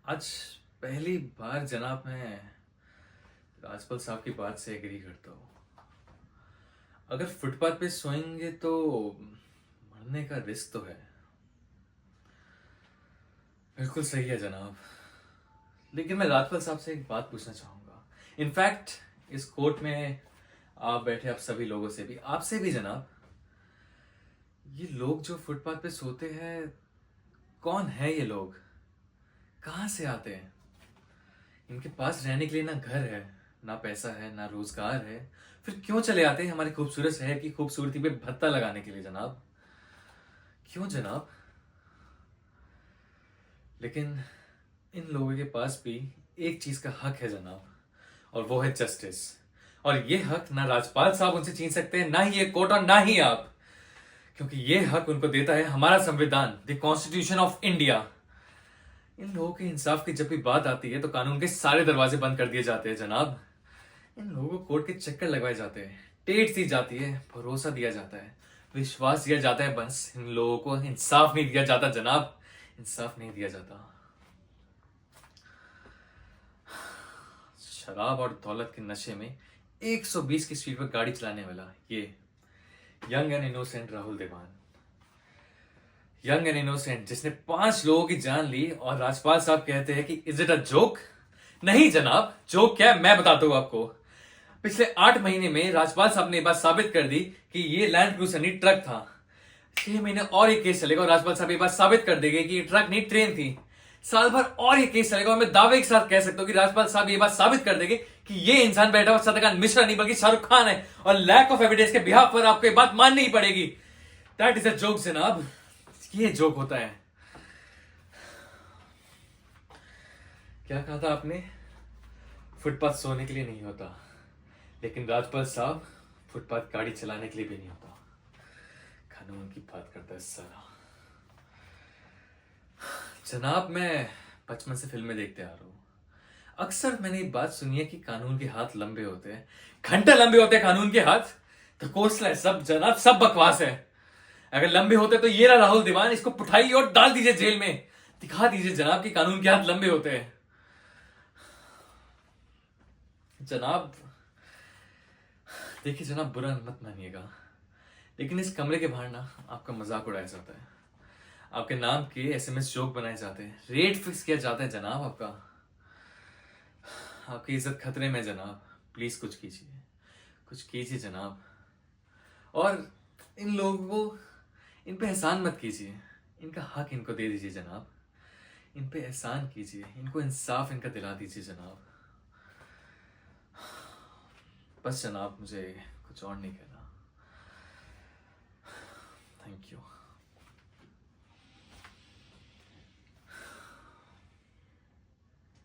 आज पहली बार जनाब मैं राजपाल साहब की बात से एग्री करता हूँ। अगर फुटपाथ पे सोएंगे तो मरने का रिस्क तो है। बिल्कुल सही है जनाब। लेकिन मैं राजपाल साहब से एक बात पूछना चाहूंगा। इनफैक्ट इस कोर्ट में आप बैठे आप सभी लोगों से भी, आपसे भी जनाब, ये लोग जो फुटपाथ पे सोते हैं, कौन है ये लोग? कहाँ से आते हैं? इनके पास रहने के लिए ना घर है, ना पैसा है, ना रोजगार है। फिर क्यों चले आते हैं हमारे खूबसूरत शहर की खूबसूरती पे भत्ता लगाने के लिए जनाब? क्यों जनाब? लेकिन इन लोगों के पास भी एक चीज का हक है जनाब, और वो है जस्टिस। और ये हक ना राजपाल साहब उनसे छीन सकते हैं, ना ही ये कोर्ट और ना ही आप। क्योंकि ये हक उनको देता है हमारा संविधान, द कॉन्स्टिट्यूशन ऑफ इंडिया। इन लोगों के इंसाफ की जब भी बात आती है तो कानून के सारे दरवाजे बंद कर दिए जाते हैं जनाब। इन लोगों को कोर्ट के चक्कर लगवाए जाते हैं, टेट दी जाती है, भरोसा दिया जाता है, विश्वास दिया जाता है। बस इन लोगों को इंसाफ नहीं दिया जाता जनाब, इंसाफ नहीं दिया जाता। शराब और दौलत के नशे में 120 की स्पीड पर गाड़ी चलाने वाला ये यंग एंड इनोसेंट राहुल देवान, यंग एंड इनोसेंट, जिसने 5 लोगों की जान ली, और राजपाल साहब कहते हैं कि इज इट अ जोक? नहीं जनाब, जोक क्या है मैं बताता हूं आपको। पिछले 8 महीने में राजपाल साहब ने बात साबित कर दी कि ये लैंड क्रूजर नहीं ट्रक था। 6 महीने और ये केस चलेगा और राजपाल साहब ये बात साबित कर देंगे कि ये ट्रक नहीं ट्रेन थी। साल भर और ये केस चलेगा और मैं दावे के साथ कह सकता हूं कि राजपाल साहब ये बात साबित कर देंगे कि ये इंसान बैठा हुआ शत्रुघ्न मिश्रा नहीं बल्कि शाहरुख खान है, और लैक ऑफ एविडेंस के बिहाफ पर आपको ये बात माननी ही पड़ेगी। दैट इज अ जोक जनाब, ये जोक होता है। क्या कहा था आपने? फुटपाथ सोने के लिए नहीं होता, लेकिन राजपाल साहब फुटपाथ गाड़ी चलाने के लिए भी नहीं होता। कानून की बात करता है सारा। जनाब मैं बचपन से फिल्में देखते आ रहा हूँ। अक्सर मैंने एक बात सुनी है कि कानून के हाथ लंबे होते हैं, घंटे लंबे होते हैं कानून के हाथ। तो कोसला है सब जनाब, सब बकवास है। अगर लंबे होते तो ये रहा राहुल दीवान, इसको पुठाइए और डाल दीजिए जेल में। दिखा दीजिए जनाब कि कानून के हाथ लंबे होते हैं। जनाब देखिए जनाब, बुरा मत मानिएगा, लेकिन इस कमरे के बाहर ना आपका मजाक उड़ाया जाता है, आपके नाम के एसएमएस जोक बनाए जाते हैं, रेट फिक्स किया जाता है जनाब आपका। आपकी इज्जत खतरे में जनाब, प्लीज कुछ कीजिए, कुछ कीजिए जनाब। और इन लोगों को, इन पे एहसान मत कीजिए, इनका हक इनको दे दीजिए जनाब। इन पे एहसान कीजिए, इनको इंसाफ इनका दिला दीजिए जनाब। बस जनाब, मुझे कुछ और नहीं कहना। Thank you.